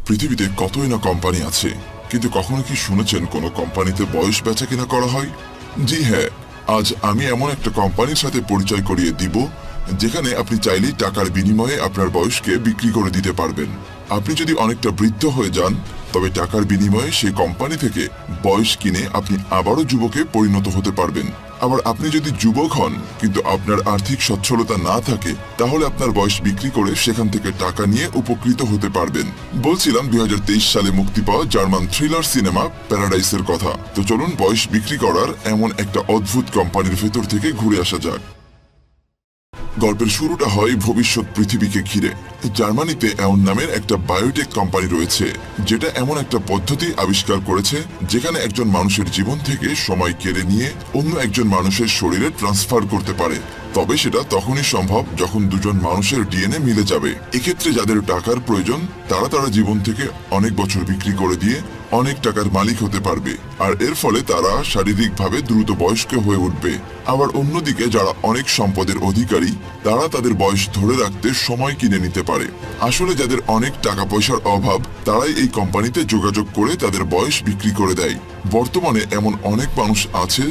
পৃথিবীতে কতই না কোম্পানি আছে, কিন্তু কখনো কি শুনেছেন কোনো কোম্পানিতে বয়স বেচা কেনা করা হয়? জি হ্যাঁ, আজ আমি এমন একটা কোম্পানির সাথে পরিচয় করিয়ে দিব যেখানে আপনি চাইলেই টাকার বিনিময়ে আপনার বয়সকে বিক্রি করে দিতে পারবেন। আপনি যদি অনেকটা বৃদ্ধ হয়ে যান, তবে টাকার বিনিময়ে সেই কোম্পানি থেকে বয়স কিনে আপনি আবারও যুবকে পরিণত হতে পারবেন। আবার আপনি যদি যুবক হন কিন্তু আপনার আর্থিক সচ্ছলতা না থাকে, তাহলে আপনার বয়স বিক্রি করে সেখান থেকে টাকা নিয়ে উপকৃত হতে পারবেন। বলছিলাম 2023 সালে মুক্তি পাওয়া জার্মান থ্রিলার সিনেমা প্যারাডাইসের কথা। তো চলুন বয়স বিক্রি করার এমন একটা অদ্ভুত কোম্পানির ভেতর থেকে ঘুরে আসা যাক। গল্পের শুরুটা হয় ভবিষ্যৎ পৃথিবীকে ঘিরে। জার্মানিতে এমন নামের একটা বায়োটেক কোম্পানি রয়েছে, যেটা এমন একটা পদ্ধতি আবিষ্কার করেছে যেখানে একজন মানুষের জীবন থেকে সময় কেড়ে নিয়ে অন্য একজন মানুষের শরীরে ট্রান্সফার করতে পারে। তবে সেটা তখনই সম্ভব যখন দুজন মানুষের ডিএনএ মিলে যাবে। এক্ষেত্রে যাদের টাকার প্রয়োজন তারা জীবন থেকে অনেক বছর বিক্রি করে দিয়ে অনেক টাকার মালিক হতে পারবে, আর এর ফলে তারা শারীরিকভাবে দ্রুত বয়স্ক হয়ে উঠবে। আবার অন্যদিকে যারা অনেক সম্পদের অধিকারী, তারা তাদের বয়স ধরে রাখতে সময় কিনে নিতে পারে। আসলে যাদের অনেক টাকা পয়সার অভাব, তারাই এই কোম্পানিতে যোগাযোগ করে তাদের বয়স বিক্রি করে দেয়। বর্তমানে এমন অনেক মানুষ আছে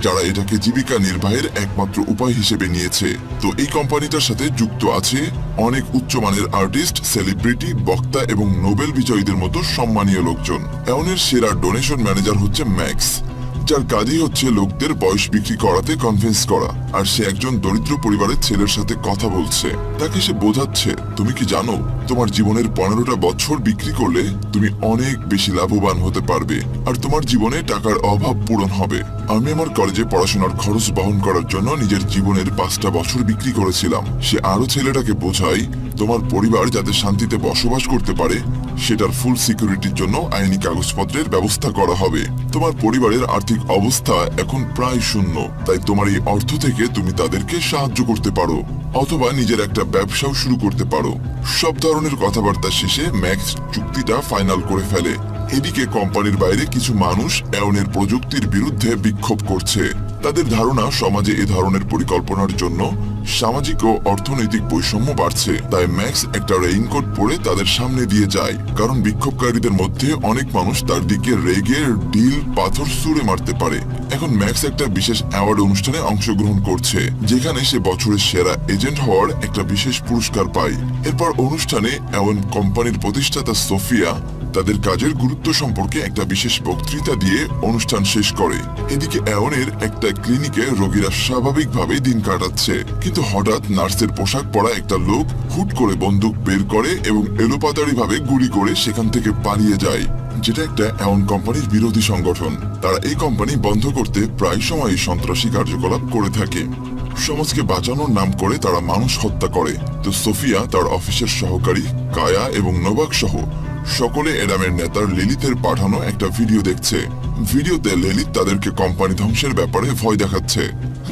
যারা এটাকে জীবিকা নির্বাহের একমাত্র উপায় হিসেবে নিয়েছে। তো এই কোম্পানিটার সাথে যুক্ত আছে অনেক উচ্চমানের আর্টিস্ট, সেলিব্রিটি, বক্তা এবং নোবেল বিজয়ীদের মতো সম্মানীয় লোকজন। এওনের সেরা ডোনেশন ম্যানেজার হচ্ছে ম্যাক্স, যার কাজই হচ্ছে লোকদের বয়স বিক্রি করাতে কনভিন্স করা। আর সে একজন দরিদ্র পরিবারের ছেলের সাথে কথা বলছে। তাকে সে বোঝাচ্ছে, তুমি কি জানো তোমার জীবনের 15টা বছর বিক্রি করলে তুমি অনেক বেশি লাভবান হতে পারবে, আর তোমার জীবনে টাকার অভাব পূরণ হবে। আমি আমার কলেজে পড়াশোনার খরচ বহন করার জন্য নিজের জীবনের 5টা বছর বিক্রি করেছিলাম। সে আরো ছেলেটাকে বোঝায়, তোমার পরিবার যাতে শান্তিতে বসবাস করতে পারে সেটার ফুল সিকিউরিটির জন্য আইনি কাগজপত্রের ব্যবস্থা করা হবে। তোমার পরিবারের আর্থিক অবস্থা এখন প্রায় শূন্য, তাই তোমার এই অর্থ থেকে তুমি তাদেরকে সাহায্য করতে পারো, অথবা নিজের একটা ব্যবসাও শুরু করতে পারো। সব ধরনের কথাবার্তা শেষে ম্যাক্স চুক্তিটা ফাইনাল করে ফেলে। এদিকে কোম্পানির বাইরে কিছু মানুষ এওনের প্রযুক্তির বিরুদ্ধে বিক্ষোভ করছে। তাদের ধারণা সমাজে এ ধরনের পরিকল্পনার জন্য সামাজিক ও অর্থনৈতিক বৈষম্য বাড়ছে। তাই ম্যাক্স একটা রেইনকোট পরে তাদের সামনে দিয়ে যায়, কারণ বিক্ষোভকারীদের মধ্যে অনেক মানুষ তার দিকে রেগে ঢিল পাথর ছুঁড়ে মারতে পারে। এখন ম্যাক্স একটা বিশেষ অ্যাওয়ার্ড অনুষ্ঠানে অংশগ্রহণ করছে, যেখানে সে বছরের সেরা এজেন্ট হওয়ার একটা বিশেষ পুরস্কার পায়। এরপর অনুষ্ঠানে এওন কোম্পানির প্রতিষ্ঠাতা সোফিয়া তাদের কাজের গুরুত্ব সম্পর্কে একটা বিশেষ বক্তৃতা দিয়ে অনুষ্ঠান শেষ করে। এদিকে এওনের একটা ক্লিনিকে রোগীরা স্বাভাবিকভাবে দিন কাটাচ্ছে, কিন্তু হঠাৎ নার্সের পোশাক পরা একটা লোক হুট করে বন্দুক বের করে এবং এলোপাতাড়িভাবে গুলি করে সেখান থেকে পালিয়ে যায়, যেটা একটা এওন কোম্পানির বিরোধী সংগঠন। তারা এই কোম্পানি বন্ধ করতে প্রায় সময় সন্ত্রাসী কার্যকলাপ করে থাকে। সমাজকে বাঁচানোর নাম করে তারা মানুষ হত্যা করে। তো সোফিয়া তার অফিসের সহকারী কায়া এবং নোভাক সহ সকলে এডামের নেতার লিলিথের পাঠানো একটা ভিডিও দেখছে। ভিডিওতে লিলিথ তাদেরকে কোম্পানি ধ্বংসের ব্যাপারে ভয় দেখাচ্ছে।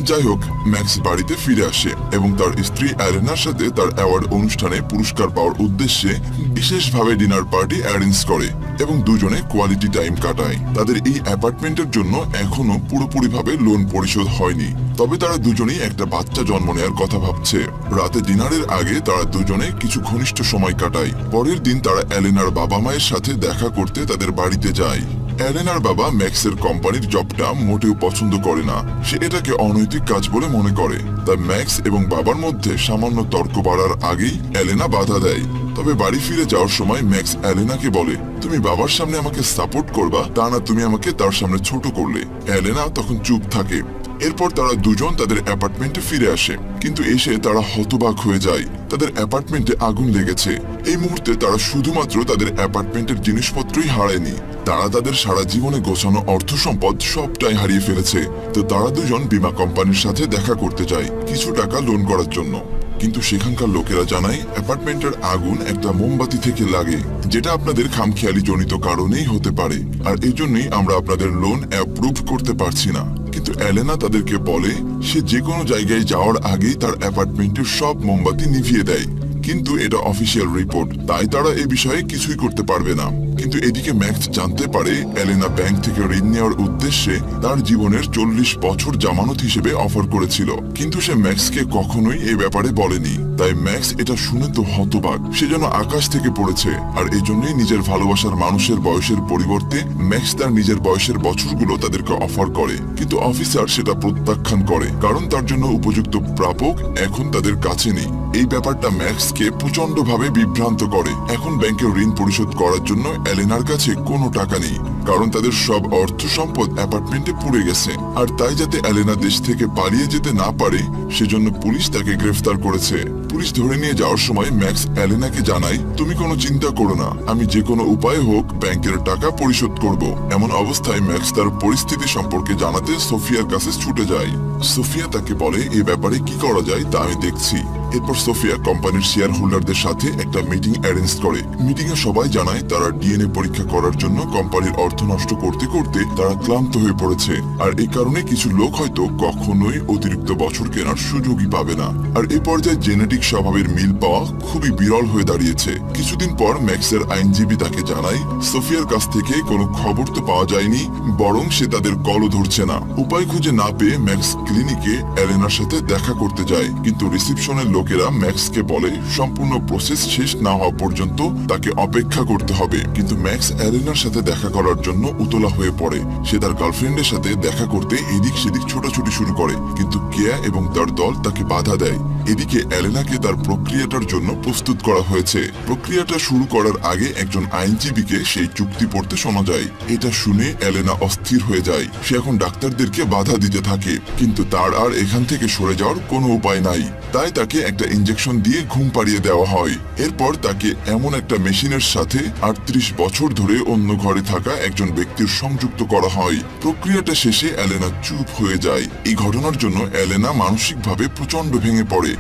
যাই হোক, ম্যাক্স বাড়িতে ফিরে আসে এবং তার স্ত্রী অ্যারেনার সাথে তার অ্যাওয়ার্ড অনুষ্ঠানে পুরস্কার পাওয়ার উদ্দেশ্যে বিশেষভাবে ডিনার পার্টি অ্যারেঞ্জ করে এবং দুজনে কোয়ালিটি টাইম কাটায়। তাদের এই অ্যাপার্টমেন্টের জন্য এখনো পুরোপুরিভাবে লোন পরিশোধ হয়নি, তবে তারা দুজনেই একটা বাচ্চা জন্ম নেওয়ার কথা ভাবছে। রাতে ডিনারের আগে তারা দুজনে কিছু ঘনিষ্ঠ সময় কাটায়। পরের দিন তারা এলেনার বাবা মায়ের সাথে দেখা করতে তাদের বাড়িতে যায়। এলেনার বাবা ম্যাক্সের কোম্পানির জবটা মোটেও পছন্দ করে না, সে এটাকে অনৈতিক কাজ বলে মনে করে। তাই ম্যাক্স এবং বাবার মধ্যে সামান্য তর্ক বাড়ার আগেই এলেনা বাধা দেয়। তবে বাড়ি ফিরে যাওয়ার সময় ম্যাক্স এলেনাকে বলে, তুমি বাবার সামনে আমাকে সাপোর্ট করবা, তা না তুমি আমাকে তার সামনে ছোট করলে। এলেনা তখন চুপ থাকে। এরপর তারা দুজন তাদের অ্যাপার্টমেন্টে ফিরে আসে, কিন্তু এসে তারা হতবাক হয়ে যায়। তাদের অ্যাপার্টমেন্টে আগুন লেগেছে। এই মুহূর্তে তারা শুধুমাত্র তাদের অ্যাপার্টমেন্টের জিনিসপত্রই হারায়নি, তারা তাদের সারা জীবনে গোছানো অর্থ সম্পদ সবটাই হারিয়ে ফেলেছে। তো তারা দুজন বীমা কোম্পানির সাথে দেখা করতে যায় কিছু টাকা লোন করার জন্য। কিন্তু সেখানকার লোকেরা জানায় অ্যাপার্টমেন্টের আগুন একটা মোমবাতি থেকে লাগে, যেটা আপনাদের খামখেয়ালি জনিত কারণেই হতে পারে, আর এই জন্যই আমরা আপনাদের লোন অ্যাপ্রুভ করতে পারছি না। কিন্তু এলেনা তাদেরকে বলে সে যে কোনো জায়গায় যাওয়ার আগেই তার অ্যাপার্টমেন্টের সব মোমবাতি নিভিয়ে দেয়, কিন্তু এটা অফিসিয়াল রিপোর্ট, তাই তারা এ বিষয়ে কিছুই করতে পারবে না। কিন্তু এদিকে ম্যাক্স জানতে পারে এলেনা ব্যাংক থেকে ঋণ নেওয়ার উদ্দেশ্যে তার জীবনের 40 বছর জামানত হিসেবে অফার করেছিল, কিন্তু সে ম্যাক্সকে কখনোই এই ব্যাপারে বলেনি। তাই ম্যাক্স এটা শুনে তো হতবাক, সে যেন আকাশ থেকে পড়েছে। আর এই জন্যই নিজের ভালোবাসার মানুষের বয়সের পরিবর্তে ম্যাক্স তার নিজের বয়সের বছরগুলো তাদেরকে অফার করে, কিন্তু অফিসার সেটা প্রত্যাখ্যান করে, কারণ তার জন্য উপযুক্ত প্রাপক এখন তাদের কাছে নেই। এই ব্যাপারটা ম্যাক্সকে প্রচন্ডভাবে বিভ্রান্ত করে। এখন ব্যাংকের ঋণ পরিশোধ করার জন্য এলেনার কাছে কোনো টাকা নেই, কারণ তাদের সব অর্থ সম্পদ অ্যাপার্টমেন্টে পুড়ে গেছে। আর তাই যাতে এলেনা দেশ থেকে পালিয়ে যেতে না পারে সেজন্য পুলিশ তাকে গ্রেফতার করেছে। পুলিশ ধরে নিয়ে যাওয়ার সময় ম্যাক্স এলেনাকে জানায়, তুমি কোনো চিন্তা করো না, আমি যে কোনো উপায়ে হোক ব্যাংকের টাকা পরিশোধ করব। এমন অবস্থায় ম্যাক্স তার পরিস্থিতি সম্পর্কে জানাতে সোফিয়ার কাছে ছুটে যায়। সোফিয়া তাকে বলে এই ব্যাপারে কি করা যায় তা আমি দেখছি। এরপর সোফিয়া কোম্পানির শেয়ার হোল্ডারদের সাথে একটা মিটিং অ্যারেঞ্জ করে। মিটিং এ সবাই জানায় তারা ডিএনএ পরীক্ষা করার জন্য কোম্পানির অর্থ নষ্ট করতে করতে তারা ক্লান্ত হয়ে পড়েছে, আর এই কারণে কিছু লোক হয়তো কখনোই অতিরিক্ত বছর কেনার সুযোগই পাবে না। আর এই পর্যায়ে জেনেটিক স্বভাবের মিল পাওয়া খুবই বিরল হয়ে দাঁড়িয়েছে। কিছুদিন পর ম্যাক্সের আইনজীবী তাকে জানায় সোফিয়ার কাছ থেকে কোনো খবর তো পাওয়া যায়নি, বরং সে তাদের কলও ধরছে না। উপায় খুঁজে না পেয়ে ম্যাক্স ক্লিনিকে এলেনার সাথে দেখা করতে যায়, কিন্তু রিসেপশনের লোকেরা ম্যাক্সকে বলে সম্পূর্ণ প্রসেস শেষ না হওয়া পর্যন্ত তাকে অপেক্ষা করতে হবে। কিন্তু ম্যাক্স এলেনার সাথে দেখা করার জন্য উতলা হয়ে পড়ে। সে তার গার্লফ্রেন্ডের সাথে দেখা করতে এদিক সেদিক ছোটাছুটি শুরু করে, কিন্তু কেয়া এবং তার দল তাকে বাধা দেয়। এদিকে এলেনাকে তার প্রক্রিয়াটার জন্য প্রস্তুত করা হয়েছে। প্রক্রিয়াটা শুরু করার আগে একজন আইনজীবীকে সেই চুক্তি পড়তে শোনা যায়। এটা শুনে এলেনা অস্থির হয়ে যায়। সে এখন ডাক্তারদেরকে বাধা দিতে থাকে, কিন্তু তার আর এখান থেকে সরে যাওয়ার কোনো উপায় নাই। তাই তাকে একটা ইনজেকশন দিয়ে ঘুম পাড়িয়ে দেওয়া হয়। এরপর তাকে এমন একটা মেশিনের সাথে 38 বছর ধরে অন্য ঘরে থাকা একজন ব্যক্তির সংযুক্ত করা হয়। প্রক্রিয়াটা শেষে এলেনা চুপ হয়ে যায়। এই ঘটনার জন্য এলেনা মানসিকভাবে প্রচন্ড ভেঙে পড়ে।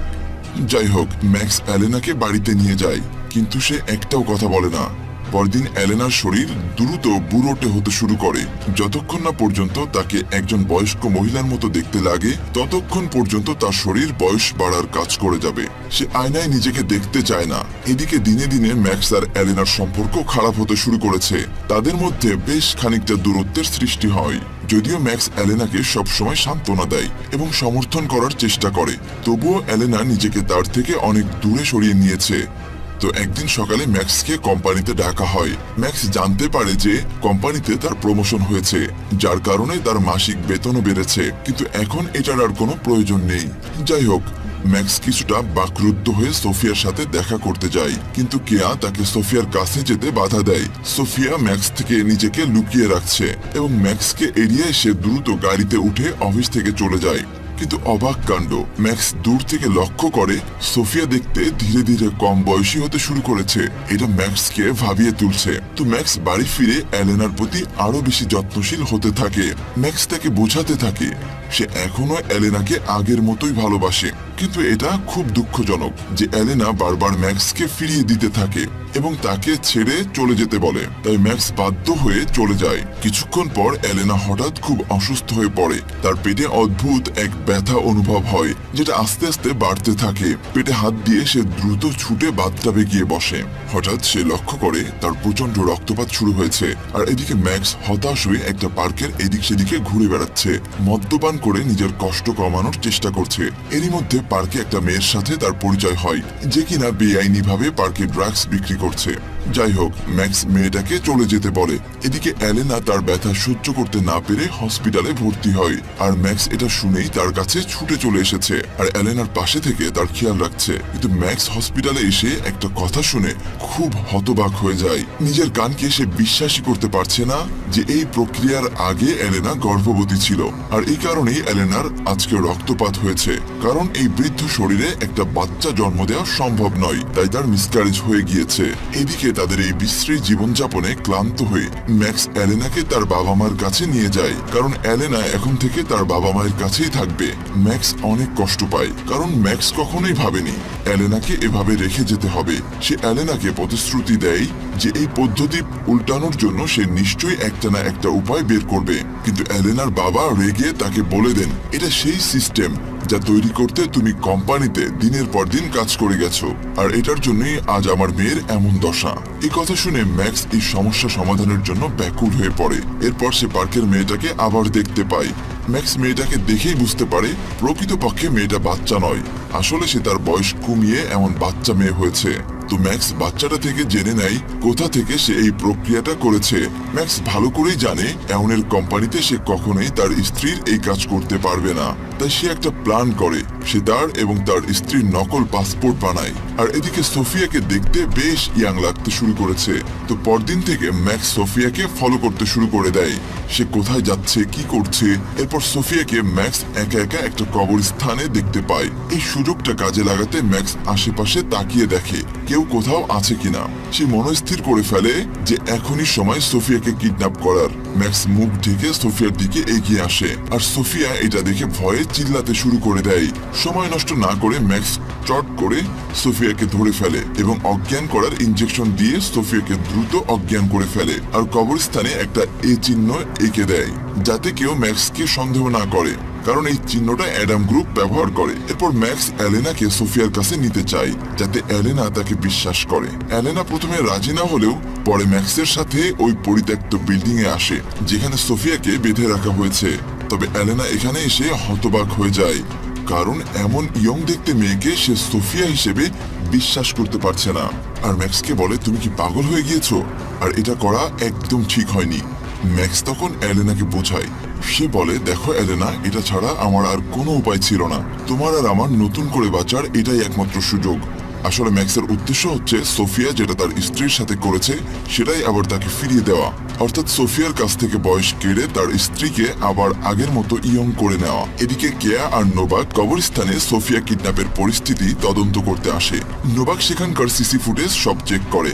যাই হোক, ম্যাক্স এলেনাকে বাড়িতে নিয়ে যায়, কিন্তু সে একটাও কথা বলে না। পরদিন এলেনার শরীর দ্রুত বুড়োটে হতে শুরু করে। যতক্ষণ না পর্যন্ত তাকে একজন বয়স্ক মহিলার মতো দেখতে লাগে, ততক্ষণ পর্যন্ত তার শরীর বয়স বাড়ার কাজ করে যাবে। সে আয়নায় নিজেকে দেখতে চায় না। এদিকে দিনে দিনে ম্যাক্স আর এলেনার সম্পর্ক খারাপ হতে শুরু করেছে। তাদের মধ্যে বেশ খানিকটা দূরত্বের সৃষ্টি হয়। যদিও ম্যাক্স এলেনাকে সবসময় সান্ত্বনা দেয় এবং সমর্থন করার চেষ্টা করে, তবুও এলেনা নিজেকে তার থেকে অনেক দূরে সরিয়ে নিয়েছে। তো একদিন সকালে ম্যাক্সকে কোম্পানিতে ডাকা হয়। ম্যাক্স জানতে পারে যে কোম্পানিতে তার প্রমোশন হয়েছে, যার কারণে তার মাসিক বেতনও বেড়েছে, কিন্তু এখন এটার আর কোনো প্রয়োজন নেই। যাই হোক, ম্যাক্স কিছুটা বাকরুদ্ধ হয়ে সোফিয়ার সাথে দেখা করতে যায়, কিন্তু কেয়া তাকে সোফিয়ার কাছে যেতে বাধা দেয়। সোফিয়া ম্যাক্স থেকে নিজেকে লুকিয়ে রাখছে এবং ম্যাক্সকে এড়িয়ে সে দ্রুত গাড়িতে উঠে অফিস থেকে চলে যায়। কিন্তু অবাক কাণ্ড, ম্যাক্স দূর থেকে লক্ষ্য করে সোফিয়া দেখতে ধীরে ধীরে কম বয়সী হতে শুরু করেছে। এটা ম্যাক্সকে ভাবিয়ে তুলছে। তো ম্যাক্স বাড়ি ফিরে এলেনার প্রতি আরো বেশি যত্নশীল হতে থাকে। ম্যাক্স তাকে বোঝাতে থাকে সে এখনো এলেনাকে আগের মতোই ভালোবাসে, কিন্তু এটা খুব দুঃখজনক যে এলেনা বারবার ম্যাক্সকে ফিরিয়ে দিতে থাকে এবং তাকে ছেড়ে চলে যেতে বলে। তাই ম্যাক্স বাধ্য হয়ে চলে যায়। কিছুক্ষণ পর এলেনা হঠাৎ খুব অসুস্থ হয়ে পড়ে। তার পেটে অদ্ভুত এক ব্যথা অনুভব হয়, যেটা আস্তে আস্তে বাড়তে থাকে। পেটে হাত দিয়ে সে দ্রুত ছুটে বাথটাবে গিয়ে বসে। হঠাৎ সে লক্ষ্য করে তার প্রচন্ড রক্তপাত শুরু হয়েছে। আর এদিকে ম্যাক্স হতাশ হয়ে একটা পার্কের এদিক সেদিকে ঘুরে বেড়াচ্ছে, মদ্যপান করে নিজের কষ্ট কমানোর চেষ্টা করছে। এরই মধ্যে পার্কে একটা মেয়ের সাথে তার পরিচয় হয়, যে কিনা বেআইনিভাবে পার্কে ড্রাগস বিক্রি করছে। যাই হোক, ম্যাক্স মেয়েটাকে চলে যেতে বলে। এদিকে এলেনা তার ব্যথা সহ্য করতে না পেরে হসপিটালে ভর্তি হয়, আর ম্যাক্স এটা শুনেই তার কাছে ছুটে চলে এসেছে আর এলেনার পাশে থেকে তার খেয়াল রাখছে। কিন্তু ম্যাক্স হসপিটালে এসে একটা কথা শুনে খুব হতবাক হয়ে যায়। নিজের কানকে সে বিশ্বাসই করতে পারছে না যে এই প্রক্রিয়ার আগে এলেনা গর্ভবতী ছিল, আর এই কারণেই এলেনার আজকে রক্তপাত হয়েছে। কারণ এই বৃদ্ধ শরীরে একটা বাচ্চা জন্ম দেওয়া সম্ভব নয়, তাই তার মিসক্যারেজ হয়ে গিয়েছে। এদিকে তাদের এই বিশ্রী জীবনযাপনে ক্লান্ত হয়ে ম্যাক্স এলেনাকে তার বাবা মার কাছে নিয়ে যায়, কারণ এলেনা এখন থেকে তার বাবা মায়ের কাছেই থাকবে। ম্যাক্স অনেক কষ্ট পায়, কারণ ম্যাক্স কখনোই ভাবেনি এলেনাকে এভাবে রেখে যেতে হবে। সে এলেনাকে প্রতিশ্রুতি দেয় যে এই পদ্ধতি উল্টানোর জন্য সে নিশ্চয়ই একটা না একটা উপায় বের করবে। কিন্তু এলেনার বাবা রেগে তাকে বলে দেন এটা সেই সিস্টেম যা তৈরি করতে তুমি কোম্পানিতে দিনের পর দিন কাজ করে গেছো, আর এটার জন্যই আজ আমার মেয়ের এমন দশা। এই কথা শুনে ম্যাক্স এই সমস্যা সমাধানের জন্য ব্যাকুল হয়ে পড়ে। এরপর সে পার্কের মেয়েটাকে আবার দেখতে পায়। ম্যাক্স মেয়েটাকে দেখেই বুঝতে পারে প্রকৃতপক্ষে মেয়েটা বাচ্চা নয়, আসলে সে তার বয়স কমিয়ে এমন বাচ্চা মেয়ে হয়েছে। তো ম্যাক্স বাচ্চাটা থেকে জেনে নেয় কোথা থেকে সে এই প্রক্রিয়াটা করেছে। ম্যাক্স ভালো করেই জানে এমনের কোম্পানিতে সে কখনোই তার স্ত্রীর এই কাজ করতে পারবে না, তাই সে একটা প্ল্যান করে। সে তার এবং তার স্ত্রীর নকল পাসপোর্ট বানায়। আর এদিকে সোফিয়াকে দেখতে বেশ ইয়াং লাগতে শুরু করেছে। তো পরদিন থেকে ম্যাক্স সোফিয়াকে ফলো করতে শুরু করে দেয়। সে কোথায় যাচ্ছে, কি করছে। এরপর সোফিয়াকে ম্যাক্স একা একা একটা কবরস্থানে দেখতে পায়। এই সুযোগটা কাজে লাগাতে ম্যাক্স আশেপাশে তাকিয়ে দেখে কেউ কোথাও আছে কিনা। সে মনস্থির করে ফেলে যে এখনই সময় সোফিয়াকে কিডন্যাপ করার। ম্যাক্স মুখ ঢেকে সোফিয়ার দিকে এগিয়ে আসে, আর সোফিয়া এটা দেখে ভয়ে চিল্লাতে শুরু করে দেয়। সময় নষ্ট না করে ম্যাক্স চট করে সোফিয়াকে ধরে ফেলে এবং অজ্ঞান করার ইনজেকশন দিয়ে সোফিয়াকে দ্রুত অজ্ঞান করে ফেলে। আর কবরস্থানে একটা এ চিহ্ন এঁকে দেয় যাতে কেউ ম্যাক্সকে সন্দেহ না করে, কারণ এই চিহ্নটা অ্যাডাম গ্রুপ ব্যবহার করে। এরপর ম্যাক্স এলেনাকে সোফিয়ার কাছে নিতে চায় যাতে এলেনা তাকে বিশ্বাস করে। এলেনা প্রথমে রাজি না হলেও পরে ম্যাক্সের সাথে ওই পরিত্যক্ত বিল্ডিং এ আসে যেখানে সোফিয়াকে বেঁধে রাখা হয়েছে। তবে এলেনা এখানে এসে হতবাক হয়ে যায়, কারণ এমন ইয়ং দেখতে মেয়েকে সে সোফিয়া হিসেবে বিশ্বাস করতে পারছে না। আর ম্যাক্সকে বলে, তুমি কি পাগল হয়ে গিয়েছো? আর এটা করা একদম ঠিক হয়নি। ম্যাক্স তখন এলেনাকে বোঝায়। সে বলে, দেখো এলেনা, এটা ছাড়া আমার আর কোনো উপায় ছিল না। তোমার আর আমার নতুন করে বাঁচার এটাই একমাত্র সুযোগ। আসলে ম্যাক্সের উদ্দেশ্য হচ্ছে সোফিয়া যেটা তার স্ত্রীর সাথে করেছে সেটাই আবার তাকে ফিরিয়ে দেওয়া, অর্থাৎ সোফিয়ার কাছ থেকে বয়স কেড়ে তার স্ত্রীকে আবার আগের মতো ইয়ং করে নেওয়া। এদিকে কেয়া আর নোবাক কবরস্থানে সোফিয়া কিডন্যাপের পরিস্থিতি তদন্ত করতে আসে। নোবাক সেখানকার সিসি ফুটেজ সব চেক করে।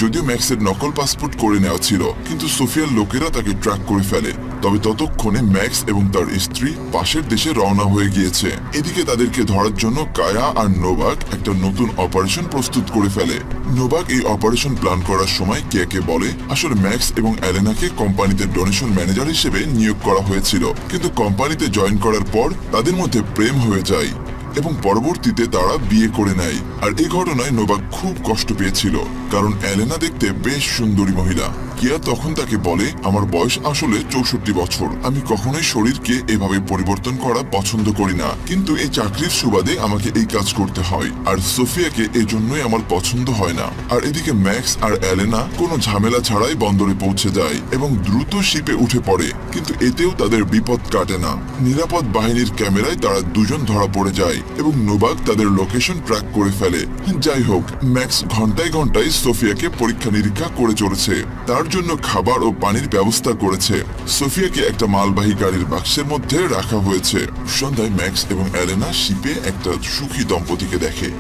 যদিও ম্যাক্সের নকল পাসপোর্ট করে নেওয়া ছিল, কিন্তু সোফিয়ার লোকেরা তাকে ট্র্যাক করে ফেলে। তবে ততক্ষণে ম্যাক্স এবং তার স্ত্রী পাশের দেশে রওনা হয়ে গিয়েছে। এদিকে তাদেরকে ধরার জন্য কায়া আর নোবাক একটা নতুন অপারেশন প্রস্তুত করে ফেলে। নোবাক এই অপারেশন প্ল্যান করার সময় কেকে বলে, আসলে ম্যাক্স এবং এলেনাকে কোম্পানিতে ডোনেশন ম্যানেজার হিসেবে নিয়োগ করা হয়েছিল, কিন্তু কোম্পানিতে জয়েন করার পর তাদের মধ্যে প্রেম হয়ে যায় এবং পরবর্তীতে তারা বিয়ে করে নেয়। আর এই ঘটনায় নোবাক খুব কষ্ট পেয়েছিল, কারণ এলেনা দেখতে বেশ সুন্দরী মহিলা। কিয়া তখন তাকে বলে, আমার বয়স আসলে 64 বছর। আমি কখনোই শরীরকে এভাবে পরিবর্তন করা পছন্দ করি না, কিন্তু এই চাকরির সুবাদে আমাকে এই কাজ করতে হয়। আর সোফিয়াকে এজন্যই আমার পছন্দ হয় না। আর এদিকে ম্যাক্স আর এলেনা কোনো ঝামেলা ছাড়াই বন্দরে পৌঁছে যায় এবং দ্রুত শিপে উঠে পড়ে, কিন্তু এতেও তাদের বিপদ কাটে না। নিরাপদ বাহিনীর ক্যামেরায় তারা দুজন ধরা পড়ে যায় এবং নোবাক তাদের লোকেশন ট্র্যাক করে ফেলে। যাই হোক, ম্যাক্স ঘন্টায় ঘন্টায় সোফিয়াকে পরীক্ষা নিরীক্ষা করে চলেছে। তার জন্য খাবার ও পানির ব্যবস্থা করেছে। সোফিয়াকে একটা মালবাহী গাড়ির বাক্সের মধ্যে রাখা হয়েছে। সন্ধ্যায় ম্যাক্স এবং এলেনা শিপে একটা সুখী দম্পতিকে দেখে।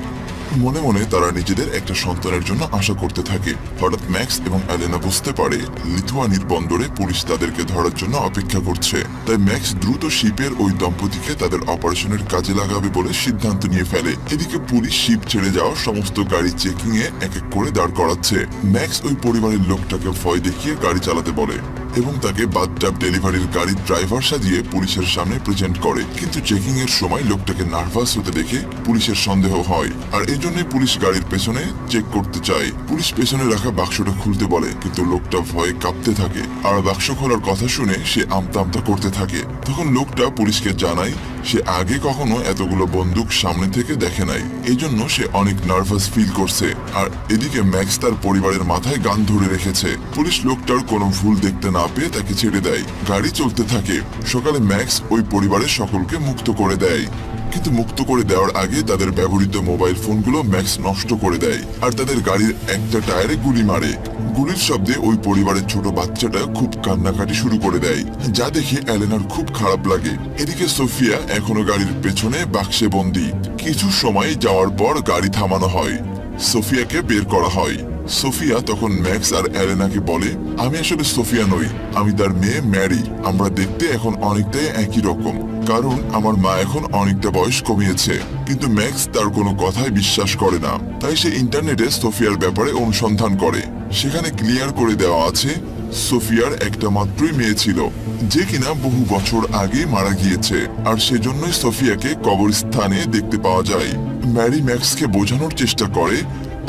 মনে মনে তারা নিজেদের একটা সন্তানের জন্য আশা করতে থাকে। হঠাৎ ম্যাক্স এবং এলেনা বুঝতে পারে লিথুয়ানির বন্দরে পুলিশ তাদেরকে ধরার জন্য অপেক্ষা করছে। তাই ম্যাক্স দ্রুত শিপের ওই দম্পতিকে তাদের অপারেশনের কাজে লাগাবে বলে সিদ্ধান্ত নিয়ে ফেলে। এদিকে পুলিশ শিপ ছেড়ে যাওয়া সমস্ত গাড়ি চেকিং এ এক এক করে দাঁড় করাচ্ছে। ম্যাক্স ওই পরিবারের লোকটাকে ভয় দেখিয়ে গাড়ি চালাতে বলে এবং তাকে বাথটাব ডেলিভারির গাড়ির ড্রাইভার সাজিয়ে পুলিশের সামনে প্রেজেন্ট করে। কিন্তু চেকিং এর সময় লোকটাকে নার্ভাস হতে দেখে পুলিশের সন্দেহ হয়, আর এই জন্যই পুলিশ গাড়ির পেছনে চেক করতে চায়। পুলিশ পেছনে রাখা বাক্সটা খুলতে বলে, কিন্তু লোকটা ভয়ে কাঁপতে থাকে। আর বাক্স খোলার কথা শুনে সে আমতা আমতা করতে থাকে। তখন লোকটা পুলিশকে জানায় সে আগে কখনো এতগুলো বন্দুক সামনে থেকে দেখে নাই, এই জন্য সে অনেক নার্ভাস ফিল করছে। আর এদিকে ম্যাক্স তার পরিবারের মাথায় গান ধরে রেখেছে। পুলিশ লোকটার কোনো ভুল দেখতে না পেয়ে তাকে ছেড়ে দেয়। গাড়ি চলতে থাকে। সকালে ম্যাক্স ওই পরিবারের সকলকে মুক্ত করে দেয়, কিন্তু মুক্ত করে দেওয়ার আগে তাদের ব্যবহৃত মোবাইল ফোনগুলো ম্যাক্স নষ্ট করে দেয় আর তাদের গাড়ির একটা টায়ারে গুলি মারে। গুলির শব্দে ওই পরিবারের ছোট বাচ্চাটা খুব কান্নাকাটি শুরু করে দেয়, যা দেখে এলেনার খুব খারাপ লাগে। এদিকে সোফিয়া এখনো গাড়ির পেছনে বাক্সে বন্দী। কিছু সময় যাওয়ার পর গাড়ি থামানো হয়। সোফিয়াকে বের করা হয়। সোফিয়া তখন ম্যাক্স আর এলেনাকে বলে, আমি আসলে সোফিয়া নই, আমি তার মেয়ে ম্যারি। আমরা দেখতে এখন অনেকটাই একই রকম, কারণ আমার মা এখন অনেকটা বয়স কমিয়েছে। কিন্তু ম্যাক্স তার কোনো কথাই বিশ্বাস করে না, তাই সে ইন্টারনেটে সোফিয়ার ব্যাপারে অনুসন্ধান করে। সেখানে ক্লিয়ার করে দেওয়া আছে সোফিয়ার একটা মাত্রই মেয়ে ছিল, যে কিনা বহু বছর আগে মারা গিয়েছে, আর সেজন্যই সোফিয়াকে কবরস্থানে দেখতে পাওয়া যায়। ম্যারি ম্যাক্সকে বোঝানোর চেষ্টা করে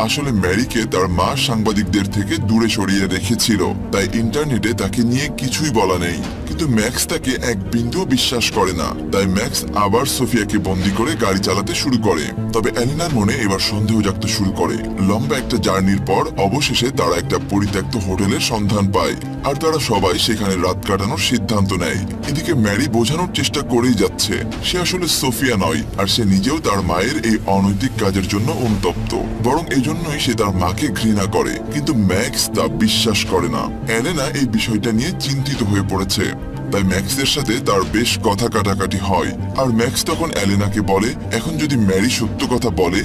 আসলে ম্যারিকে তার মা সাংবাদিকদের থেকে দূরে সরিয়ে রেখেছিল, তাই ইন্টারনেটে তাকে নিয়ে কিছুই বলা নেই। কিন্তু ম্যাক্স তাকে এক বিন্দুও বিশ্বাস করে না, তাই ম্যাক্স আবার সোফিয়াকে বন্দি করে গাড়ি চালাতে শুরু করে। তবে এলিনার মনে এবার সন্দেহ জাগতে শুরু করে। লম্বা একটা জার্নির পর অবশেষে তারা একটা পরিত্যক্ত হোটেলের সন্ধান পায়, আর তারা সবাই সেখানে রাত কাটানোর সিদ্ধান্ত নেয়। এদিকে ম্যারি বোঝানোর চেষ্টা করেই যাচ্ছে সে আসলে সোফিয়া নয়, আর সে নিজেও তার মায়ের এই অনৈতিক কাজের জন্য অনুতপ্ত, বরং এজন্যই সে তার মাকে ঘৃণা করে। কিন্তু ম্যাক্স তা বিশ্বাস করে না। এলেনা এই বিষয়টা নিয়ে চিন্তিত হয়ে পড়েছে, তাই ম্যাক্সের সাথে তার বেশ কথা কাটাকাটি হয়। আর ম্যাক্স তখন এলেনাকে বলে এখন যদি ম্যারি সত্য কথা বলে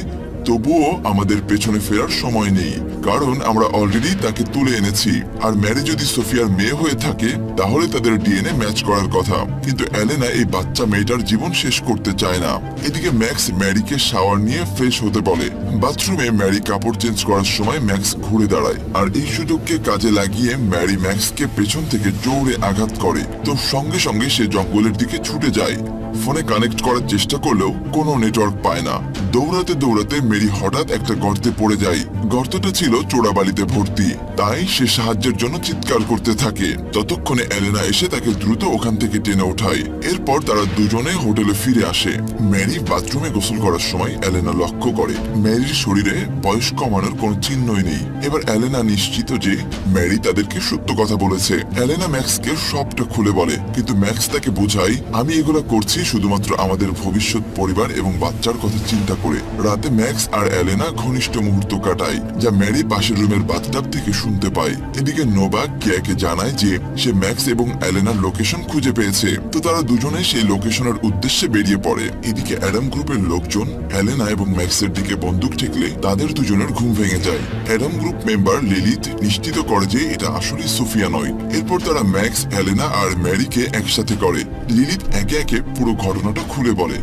তবুও আমাদের পেছনে ফেরার সময় নেই, কারণ আমরা অলরেডি তাকে তুলে এনেছি। আর ম্যারি যদি সোফিয়ার মেয়ে হয়ে থাকে তাহলে তাদের ডিএনএ ম্যাচ করার কথা। কিন্তু এলেনা এই বাচ্চা মেয়েটার জীবন শেষ করতে চায় না। এদিকে ম্যাক্স ম্যারিকে শাওয়ার নিয়ে ফ্রেশ হতে বলে। বাথরুমে ম্যারি কাপড় চেঞ্জ করার সময় ম্যাক্স ঘুরে দাঁড়ায়, আর এই সুযোগকে কাজে লাগিয়ে ম্যারি ম্যাক্সকে পেছন থেকে জোরে আঘাত করে। তো সঙ্গে সঙ্গে সে জঙ্গলের দিকে ছুটে যায়। ফোনে কানেক্ট করার চেষ্টা করলেও কোনো নেটওয়ার্ক পায় না। দৌড়াতে দৌড়াতে মেরি হঠাৎ একটা গর্তে পড়ে যায়। গর্তটা ছিল চোরাবালিতে ভর্তি, তাই সে সাহায্যের জন্য চিৎকার করতে থাকে। ততক্ষণে এলেনা এসে তাকে দ্রুত ওখান থেকে টেনে ওঠায়। এরপর তারা দুজনে হোটেলে ফিরে আসে। ম্যারি বাথরুমে গোসল করার সময় এলেনা লক্ষ্য করে ম্যারির শরীরে বয়স কমানোর কোনো চিহ্নই নেই। এবার এলেনা নিশ্চিত যে ম্যারি তাদেরকে সত্য কথা বলেছে। এলেনা ম্যাক্সকে সবটা খুলে বলে, কিন্তু ম্যাক্স তাকে বোঝায় আমি এগুলো করছি শুধুমাত্র আমাদের ভবিষ্যৎ পরিবার এবং বাচ্চার কথা চিন্তা করে। রাতে ম্যাক্স আর এলেনা ঘনিষ্ঠ মুহূর্ত কাটায়, যা ম্যারি পাশের রুমের বাথটাব থেকে শুনতে পায়। এদিকে নোভা কেয়াকে জানায় যে সে ম্যাক্স এবং এলেনার লোকেশন খুঁজে পেয়েছে। তো তারা দুজনে সেই লোকেশনের উদ্দেশ্যে বেরিয়ে পড়ে। এদিকে অ্যাডাম গ্রুপের লোকজন এলেনা এবং ম্যাক্সের দিকে বন্দুক ঠেকলে তাদের দুজনের ঘুম ভেঙে যায়। অ্যাডাম গ্রুপ মেম্বার লিলিথ নিশ্চিত করে যে এটা আসলে সোফিয়া নয়। এরপর তারা ম্যাক্স, এলেনা আর ম্যারিকে একসাথে করে। লিলিথ একে একে পুরো ঘটনাটা খুলে বলে।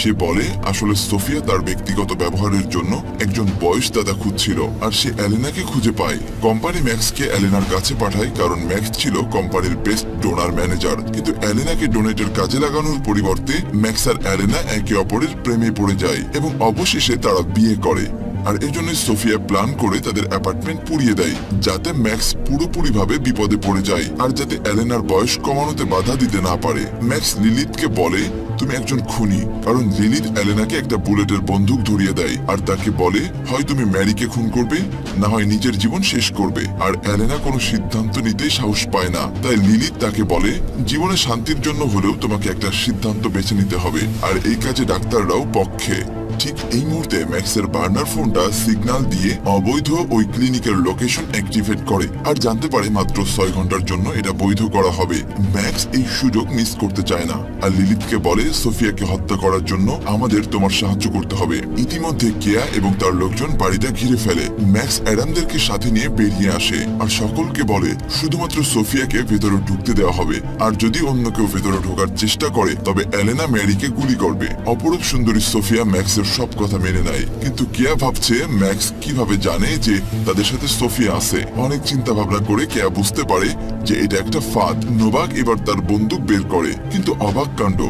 সে বলে আসলে সোফিয়া তার ব্যক্তিগত ব্যবহারের জন্য একজন বয়সদাতা খুঁজছিল, আর সে এলেনাকে খুঁজে পায়। কোম্পানি ম্যাক্সকে এলেনার কাছে পাঠায়, কারণ ম্যাক্স ছিল কোম্পানির বেস্ট ডোনার ম্যানেজার। কিন্তু এলেনাকে ডোনেটের কাজে লাগানোর পরিবর্তে ম্যাক্স আর এলেনা একে অপরের প্রেমে পড়ে যায় এবং অবশেষে তারা বিয়ে করে। আর এজন্য সোফিয়া প্ল্যান করে তাদের অ্যাপার্টমেন্ট পুড়িয়ে দেয়, যাতে ম্যাক্স পুরোপুরিভাবে বিপদে পড়ে যায়, আর যাতে এলেনার বয়স কমানোতে বাধা দিতে না পারে। ম্যাক্স লিলিথকে বলে তুমি একজন খুনি, কারণ লিলিথ এলেনাকে একটা বুলেটের বন্দুক ধরিয়ে দেয়, আর তাকে বলে হয় তুমি ম্যারিকে খুন করবে, না হয় নিজের জীবন শেষ করবে। আর এলেনা কোনো সিদ্ধান্ত নিতে সাহস পায় না, তাই লিলিথ তাকে বলে জীবনে শান্তির জন্য হলেও তোমাকে একটা সিদ্ধান্ত বেছে নিতে হবে, আর এই কাজে ডাক্তাররাও পক্ষে। ঠিক এই মুহূর্তে ম্যাক্সের বার্নার ফোনটা সিগন্যাল দিয়ে অবৈধ ওই ক্লিনিকের লোকেশন অ্যাক্টিভেট করে, আর জানতে পারে মাত্র 6 ঘন্টার জন্য এটা বৈধ করা হবে। ম্যাক্স এই সুযোগ মিস করতে চায় না, আর লিলিথকে বলে সোফিয়াকে হত্যা করার জন্য আমাদের তোমার সাহায্য করতে হবে। ইতিমধ্যে কেয়া এবং তার লোকজন বাড়িটা ঘিরে ফেলে। ম্যাক্স অ্যাডামদেরকে সাথে নিয়ে বেরিয়ে আসে, আর সকলকে বলে শুধুমাত্র সোফিয়াকে ভেতরে ঢুকতে দেওয়া হবে, আর যদি অন্য কেউ ভেতরে ঢোকার চেষ্টা করে তবে এলেনা ম্যারিকে গুলি করবে। অপরূপ সুন্দরী সোফিয়া ম্যাক্সের সব কথা মেনে নেয়, কিন্তু কেয়া ভাবছে ম্যাক্স কিভাবে জানে যে তাদের সাথে সোফিয়া আছে। অনেক চিন্তা ভাবনা করে কেয়া বুঝতে পারে যে এটা একটা ফাঁদ। নোভাক এবার তার বন্দুক বের করে, কিন্তু অবাক কাণ্ড,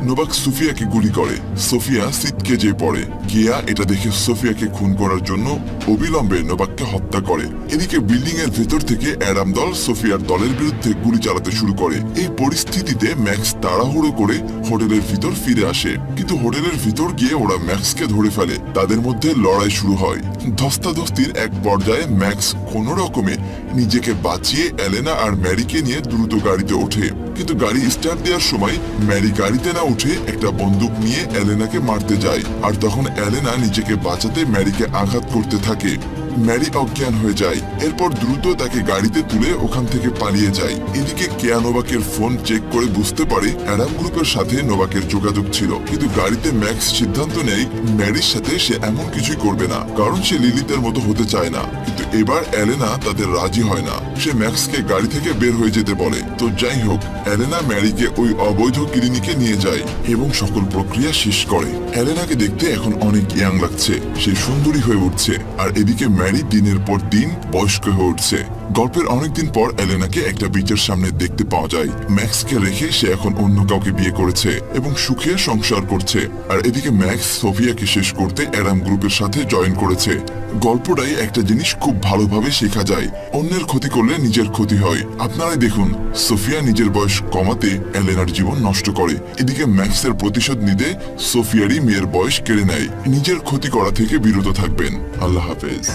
নোভাক সোফিয়াকে গুলি করে। সোফিয়া ছিটকে যেয়ে পড়ে। কেয়া এটা দেখে সোফিয়াকে খুন করার জন্য অবিলম্বে নোভাককে হত্যা করে। এদিকে বিল্ডিং এর ভেতর থেকে অ্যাডাম দল সোফিয়ার দলের বিরুদ্ধে গুলি চালাতে শুরু করে। এই পরিস্থিতিতে ম্যাক্স তাড়াহুড়ো করে হোটেলের ভিতর ফিরে আসে, কিন্তু হোটেলের ভিতর গিয়ে ওরা ম্যাক্সকে ধরে ফেলে। তাদের মধ্যে লড়াই শুরু হয়। ধস্তাধস্তির এক পর্যায়ে ম্যাক্স কোনো রকমে নিজেকে বাঁচিয়ে এলেনা আর ম্যারিকে নিয়ে দ্রুত গাড়িতে ওঠে, কিন্তু গাড়ি স্টার্ট দেওয়ার সময় ম্যারি গাড়িতে না উঠে একটা বন্দুক নিয়ে এলেনাকে মারতে যায়, আর তখন এলেনা নিজেকে বাঁচাতে ম্যারিকে আঘাত করতে থাকে। ম্যারি অজ্ঞান হয়ে যায়। এরপর দ্রুত তাকে গাড়িতে তুলে ওখান থেকে পালিয়ে যায়। এদিকে কেয়া নোভাকের ফোন চেক করে বুঝতে পারে অ্যাডাম গ্রুপের সাথে নোভাকের যোগাযোগ ছিল, কিন্তু গাড়িতে ম্যাক্স সিদ্ধান্ত নেয় ম্যারির সাথে সে এমন কিছুই করবে না, কারণ সে লিলিতের মতো হতে চায় না। কিন্তু এবার এলেনা তাদের রাজি হয় না। সে ম্যাক্সকে গাড়ি থেকে বের হয়ে যেতে বলে। তো যাই হোক, এলেনা ম্যারিকে ওই অবৈধ ক্লিনিকে নিয়ে যায় এবং সকল প্রক্রিয়া শেষ করে। এলেনাকে দেখতে এখন অনেক ইয়াং লাগছে, সে সুন্দরী হয়ে উঠছে। আর এদিকে ম্যারি দিনের পর দিন বয়স্ক হয়ে উঠছে। গল্পের অনেকদিন পর এলেনাকে একটা বিচের সামনে দেখতে পাওয়া যায়। ম্যাক্সকে রেখে সে এখন অন্য কাউকে বিয়ে করেছে এবং সুখে সংসার করছে। আর এদিকে ম্যাক্স সোফিয়াকে শেষ করতে অ্যাডাম গ্রুপের সাথে জয়েন করেছে। গল্পটাই একটা জিনিস খুব ভালোভাবে শেখা যায়, অন্যের ক্ষতি করলে নিজের ক্ষতি হয়। আপনারাই দেখুন, সোফিয়া নিজের বয়স কমাতে এলেনার জীবন নষ্ট করে, এদিকে ম্যাক্সের প্রতিশোধ নিতে সোফিয়ারই মেয়ের বয়স কেড়ে নেয়। নিজের ক্ষতি করা থেকে বিরত থাকবেন। আল্লাহ হাফেজ।